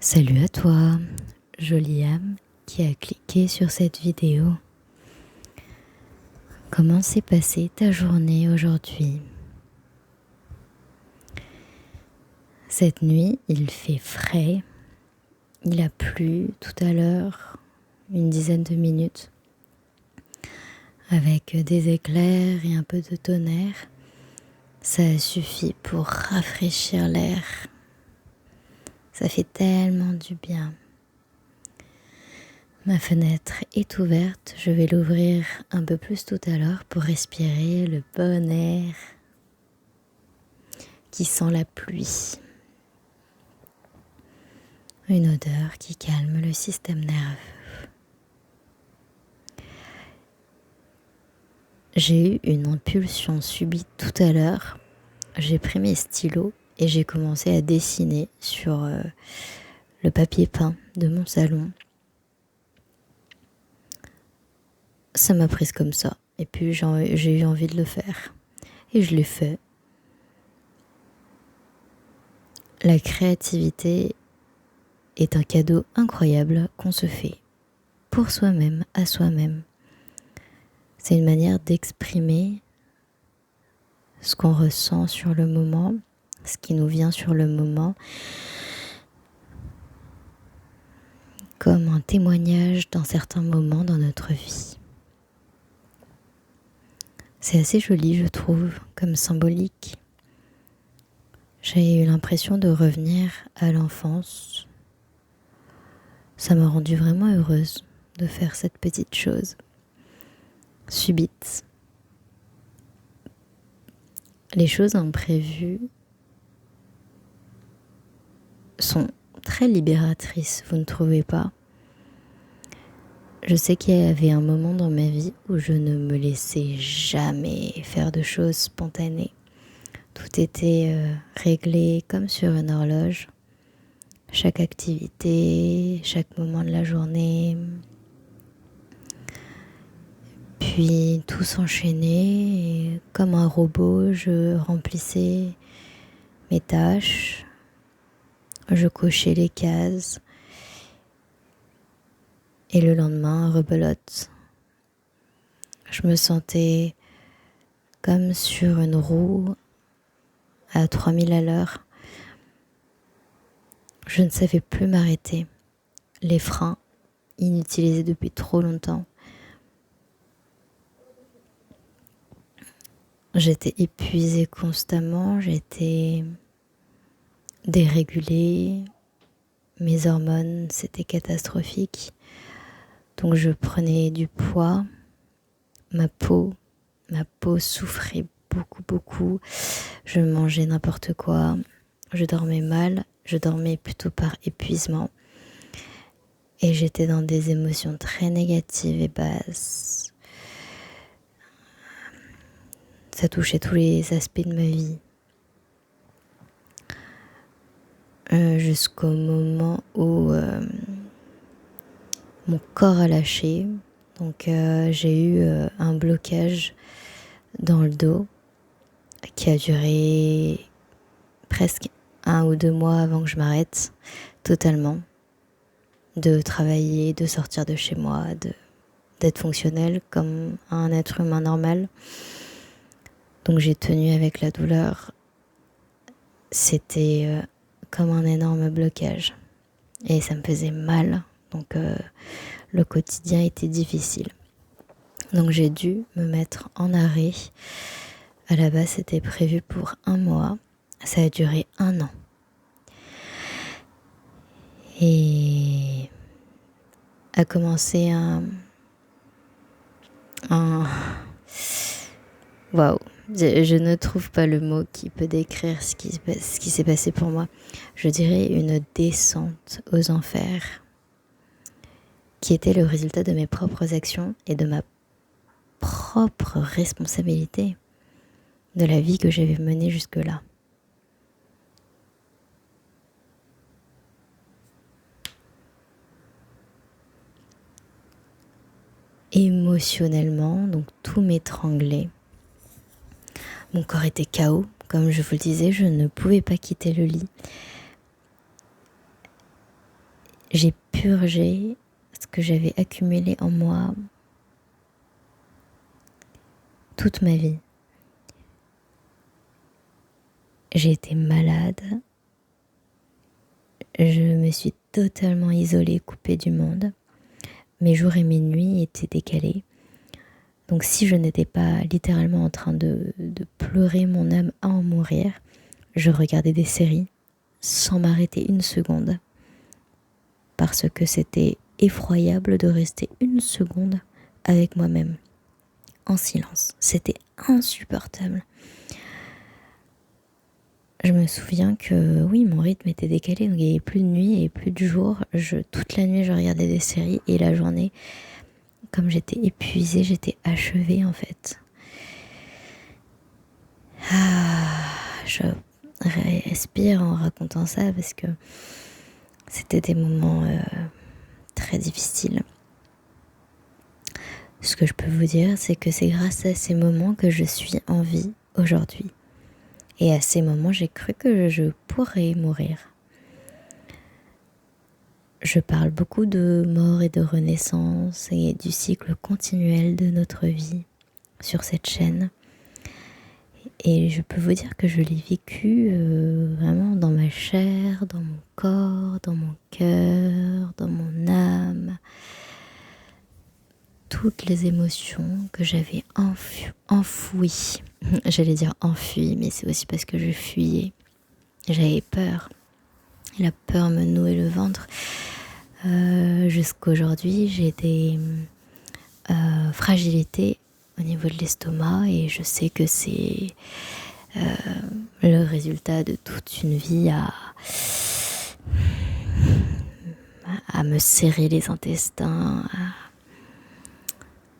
Salut à toi, jolie âme qui a cliqué sur cette vidéo. Comment s'est passée ta journée aujourd'hui? Cette nuit, il fait frais. Il a plu tout à l'heure, une dizaine de minutes, avec des éclairs et un peu de tonnerre. Ça a suffi pour rafraîchir l'air. Ça fait tellement du bien. Ma fenêtre est ouverte, je vais l'ouvrir un peu plus tout à l'heure pour respirer le bon air qui sent la pluie. Une odeur qui calme le système nerveux. J'ai eu une impulsion subite tout à l'heure. J'ai pris mes stylos et j'ai commencé à dessiner sur le papier peint de mon salon. Ça m'a prise comme ça. Et puis j'ai eu envie de le faire. Et je l'ai fait. La créativité est un cadeau incroyable qu'on se fait pour soi-même, à soi-même. C'est une manière d'exprimer ce qu'on ressent sur le moment, ce qui nous vient sur le moment, comme un témoignage dans certains moments dans notre vie. C'est assez joli, je trouve, comme symbolique. J'ai eu l'impression de revenir à l'enfance. Ça m'a rendue vraiment heureuse de faire cette petite chose subite. Les choses imprévues sont très libératrices, vous ne trouvez pas? Je sais qu'il y avait un moment dans ma vie où je ne me laissais jamais faire de choses spontanées. Tout était réglé comme sur une horloge. Chaque activité, chaque moment de la journée. Puis tout s'enchaînait et comme un robot, je remplissais mes tâches. Je cochais les cases. Et le lendemain, rebelote. Je me sentais comme sur une roue à 3000 à l'heure. Je ne savais plus m'arrêter. Les freins, inutilisés depuis trop longtemps. J'étais épuisée constamment, j'étais dérégulée. Mes hormones, c'était catastrophique. Donc je prenais du poids. Ma peau souffrait beaucoup. Je mangeais n'importe quoi. Je dormais mal. Je dormais plutôt par épuisement. Et j'étais dans des émotions très négatives et basses. Ça touchait tous les aspects de ma vie. Jusqu'au moment où mon corps a lâché. Donc j'ai eu un blocage dans le dos qui a duré presque 1 ou 2 mois avant que je m'arrête totalement de travailler, de sortir de chez moi, d'être fonctionnelle comme un être humain normal. Donc j'ai tenu avec la douleur. C'était comme un énorme blocage et ça me faisait mal. Donc le quotidien était difficile. Donc j'ai dû me mettre en arrêt. À la base, c'était prévu pour 1 mois. Ça a duré 1 an. Et a commencé Waouh, je ne trouve pas le mot qui peut décrire ce qui s'est passé pour moi. Je dirais une descente aux enfers, qui était le résultat de mes propres actions et de ma propre responsabilité de la vie que j'avais menée jusque-là. Émotionnellement, donc tout m'étranglait. Mon corps était KO, comme je vous le disais, je ne pouvais pas quitter le lit. j'ai purgé ce que j'avais accumulé en moi toute ma vie. J'ai été malade, je me suis totalement isolée, coupée du monde. Mes jours et mes nuits étaient décalés. Donc si je n'étais pas littéralement en train de pleurer mon âme à en mourir, je regardais des séries sans m'arrêter une seconde. Parce que c'était effroyable de rester une seconde avec moi-même, en silence. C'était insupportable. Je me souviens que oui, mon rythme était décalé, donc il n'y avait plus de nuit et plus de jour. Toute la nuit, je regardais des séries et la journée, comme j'étais épuisée, j'étais achevée en fait. Je respire en racontant ça parce que c'était des moments très difficiles. Ce que je peux vous dire, c'est que c'est grâce à ces moments que je suis en vie aujourd'hui. Et à ces moments, j'ai cru que je pourrais mourir. Je parle beaucoup de mort et de renaissance et du cycle continuel de notre vie sur cette chaîne. Et je peux vous dire que je l'ai vécu vraiment dans ma chair, dans mon corps, dans mon cœur, dans mon âme. Toutes les émotions que j'avais enfouies. J'allais dire enfuies, mais c'est aussi parce que je fuyais. J'avais peur. Et la peur me nouait le ventre. Jusqu'aujourd'hui, j'ai des fragilités au niveau de l'estomac et je sais que c'est le résultat de toute une vie à me serrer les intestins,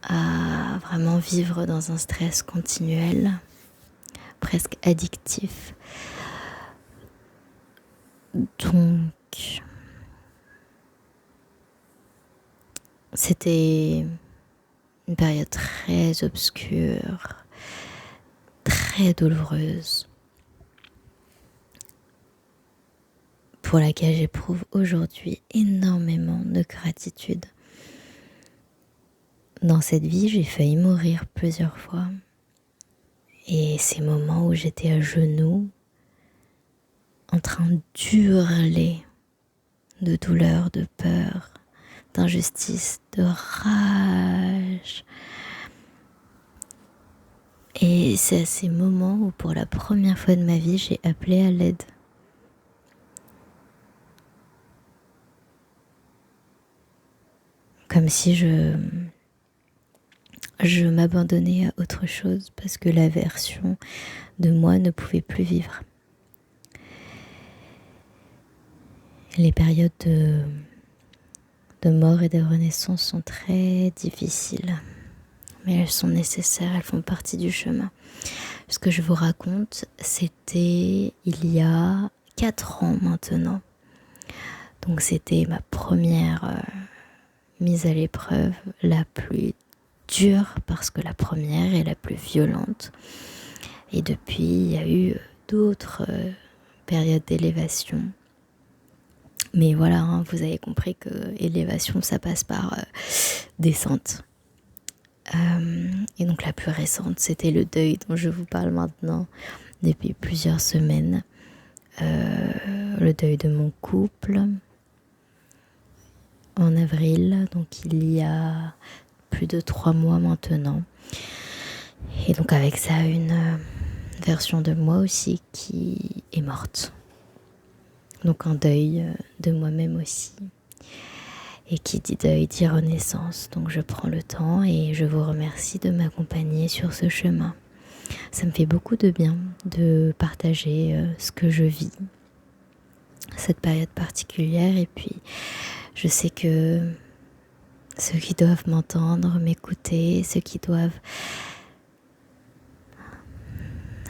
à vraiment vivre dans un stress continuel, presque addictif. Donc, c'était une période très obscure, très douloureuse, pour laquelle j'éprouve aujourd'hui énormément de gratitude. Dans cette vie, j'ai failli mourir plusieurs fois. Et ces moments où j'étais à genoux, en train d'hurler de douleur, de peur, d'injustice, de rage. Et c'est à ces moments où pour la première fois de ma vie, j'ai appelé à l'aide. Comme si je m'abandonnais à autre chose parce que la version de moi ne pouvait plus vivre. Les périodes de mort et de renaissance sont très difficiles, mais elles sont nécessaires, elles font partie du chemin. Ce que je vous raconte, c'était il y a 4 ans maintenant. Donc c'était ma première mise à l'épreuve, la plus dure parce que la première est la plus violente. Et depuis, il y a eu d'autres périodes d'élévation. Mais voilà, hein, vous avez compris que élévation, ça passe par descente. Et donc la plus récente, c'était le deuil dont je vous parle maintenant depuis plusieurs semaines. Le deuil de mon couple en avril, donc il y a plus de 3 mois maintenant. Et donc avec ça, une version de moi aussi qui est morte. Donc un deuil de moi-même aussi. Et qui dit deuil dit renaissance. Donc je prends le temps et je vous remercie de m'accompagner sur ce chemin. Ça me fait beaucoup de bien de partager ce que je vis, cette période particulière. Et puis je sais que ceux qui doivent m'entendre, m'écouter, ceux qui doivent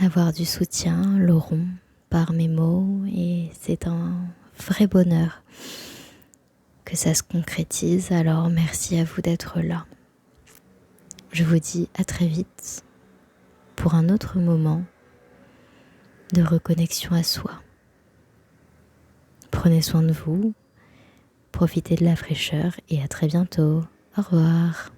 avoir du soutien l'auront par mes mots. Et c'est un vrai bonheur que ça se concrétise. Alors merci à vous d'être là. Je vous dis à très vite pour un autre moment de reconnexion à soi. Prenez soin de vous profitez de la fraîcheur et à très bientôt. Au revoir.